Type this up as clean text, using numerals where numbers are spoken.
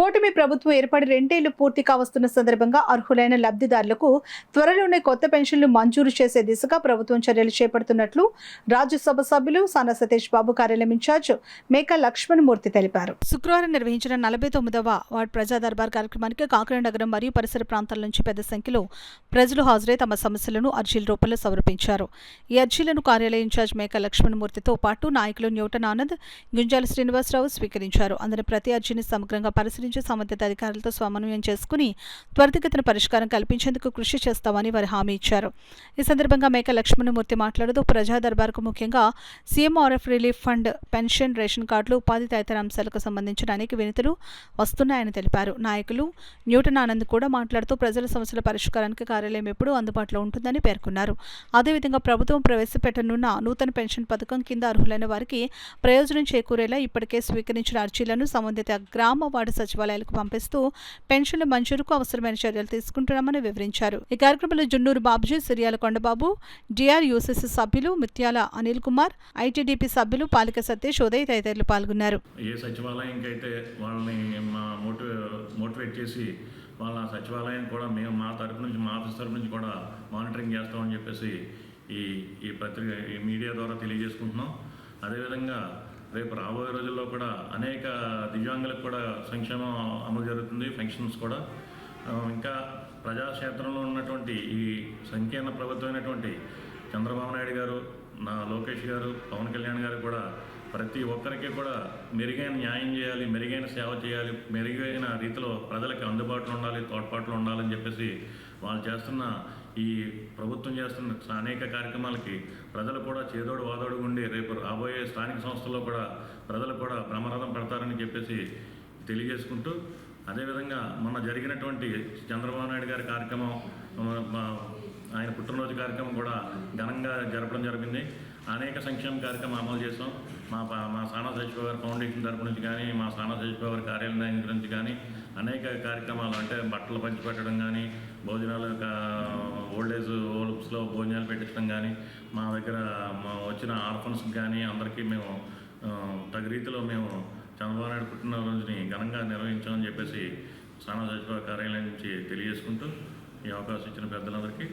కూటమి ప్రభుత్వం ఏర్పడి 2 ఏళ్లు పూర్తి కావస్తున్న సందర్భంగా అర్హులైన లబ్ధిదారులకు త్వరలోనే కొత్త పెన్షన్లు మంజూరు చేసే దిశగా ప్రభుత్వం చర్యలు చేపడుతున్నట్లు రాజ్యసభ సభ్యులు సానా సతీష్ బాబు కార్యాలయం ఇన్ఛార్జ్ మేకా లక్ష్మణమూర్తి తెలిపారు. శుక్రవారం నిర్వహించిన 49వ వార్డు ప్రజా దర్బార్ కార్యక్రమానికి కాకినాడ నగరం మరియు పరిసర ప్రాంతాల నుంచి పెద్ద సంఖ్యలో ప్రజలు హాజరై తమ సమస్యలను అర్జీల రూపంలో సమర్పించారు. ఈ అర్జీలను కార్యాలయ ఇన్ఛార్జ్ మేకా లక్ష్మణమూర్తితో పాటు నాయకులు న్యూటన్ ఆనంద్, గుంజాల శ్రీనివాసరావు స్వీకరించారు. అందులో ప్రతి అర్జీని సమగ్రంగా పరిశీలించి సంబంధిత అధికారులతో సమన్వయం చేసుకుని త్వరితగతిన పరిష్కారం కల్పించేందుకు కృషి చేస్తామని వారు హామీ ఇచ్చారు. ఈ సందర్భంగా మేకా లక్ష్మణమూర్తి మాట్లాడుతూ ప్రజా దర్బార్కు ముఖ్యంగా CMRF relief fund, pension, ration కార్డులు, ఉపాధి తదితర అంశాలకు సంబంధించిన అనేక వినతులు వస్తున్నాయని తెలిపారు. నాయకులు న్యూటన్ ఆనంద్ కూడా మాట్లాడుతూ ప్రజల సమస్యల పరిష్కారానికి కార్యాలయం ఎప్పుడూ అందుబాటులో ఉంటుందని పేర్కొన్నారు. అదేవిధంగా ప్రభుత్వం ప్రవేశపెట్టనున్న నూతన పెన్షన్ పథకం కింద అర్హులైన వారికి ప్రయోజనం చేకూరేలా ఇప్పటికే స్వీకరించిన అర్జీలను సంబంధిత గ్రామ వార్డు సచివాలయాలకు పంపిస్తూ పెన్షన్ల మంజూరుకు అవసరమైన చర్యలు తీసుకుంటున్నామని వివరించారు. ఈ కార్యక్రమంలో జున్నూరు బాబుజీ, సిరియాల కొండబాబు, డిఆర్యూసీసీ సభ్యులు మిత్యాల అనిల్ కుమార్, ఐటీడీపీ సభ్యులు పాలిక సతీష్, ఉదయ్ తదితరులు పాల్గొన్నారు. ఏ సచివాలయంకైతే వాళ్ళని మోటివేట్ చేసి వాళ్ళ సచివాలయం కూడా మేము మా తరపు నుంచి, మా ఆఫీస్ తరపు నుంచి కూడా మానిటరింగ్ చేస్తామని చెప్పేసి ఈ పత్రిక, ఈ మీడియా ద్వారా తెలియజేసుకుంటున్నాం. అదేవిధంగా రేపు రాబోయే రోజుల్లో కూడా అనేక దివ్యాంగులకు కూడా సంక్షేమం అమలు జరుగుతుంది, పెన్షన్స్ కూడా. ఇంకా ప్రజాక్షేత్రంలో ఉన్నటువంటి ఈ సంకీర్ణ ప్రభుత్వమైనటువంటి చంద్రబాబు నాయుడు గారు, లోకేష్ గారు, పవన్ కళ్యాణ్ గారు కూడా ప్రతి ఒక్కరికి కూడా మెరుగైన న్యాయం చేయాలి, మెరుగైన సేవ చేయాలి, మెరుగైన రీతిలో ప్రజలకు అందుబాటులో ఉండాలి, తోడ్పాటులో ఉండాలని చెప్పేసి వాళ్ళు చేస్తున్న, ఈ ప్రభుత్వం చేస్తున్న అనేక కార్యక్రమాలకి ప్రజలు కూడా చేదోడు వాదోడు ఉండి రేపు రాబోయే స్థానిక సంస్థల్లో కూడా ప్రజలు కూడా బ్రహ్మరథం పెడతారని చెప్పేసి తెలియజేసుకుంటూ, అదేవిధంగా మొన్న జరిగినటువంటి చంద్రబాబు నాయుడు గారి కార్యక్రమం, ఆయన పుట్టినరోజు కార్యక్రమం కూడా ఘనంగా జరపడం జరిగింది. అనేక సంక్షేమ కార్యక్రమం అమలు చేసాం. మా సానా సతీష్ బాబు గారి ఫౌండేషన్ తరపు నుంచి కానీ, మా సానా సతీష్ బాబు గారి కార్యాలయం గురించి కానీ అనేక కార్యక్రమాలు, అంటే బట్టలు పంచిపెట్టడం కానీ, భోజనాలు, ఓల్డేజ్ హోమ్స్లో భోజనాలు పెట్టించడం కానీ, మా దగ్గర వచ్చిన ఆర్ఫన్స్కి కానీ అందరికీ మేము తగు రీతిలో మేము చంద్రబాబు నాయుడు పుట్టినరోజుని ఘనంగా నిర్వహించామని చెప్పేసి సానా సతీష్ బాబు కార్యాలయం నుంచి తెలియజేసుకుంటూ ఈ అవకాశం ఇచ్చిన పెద్దలందరికీ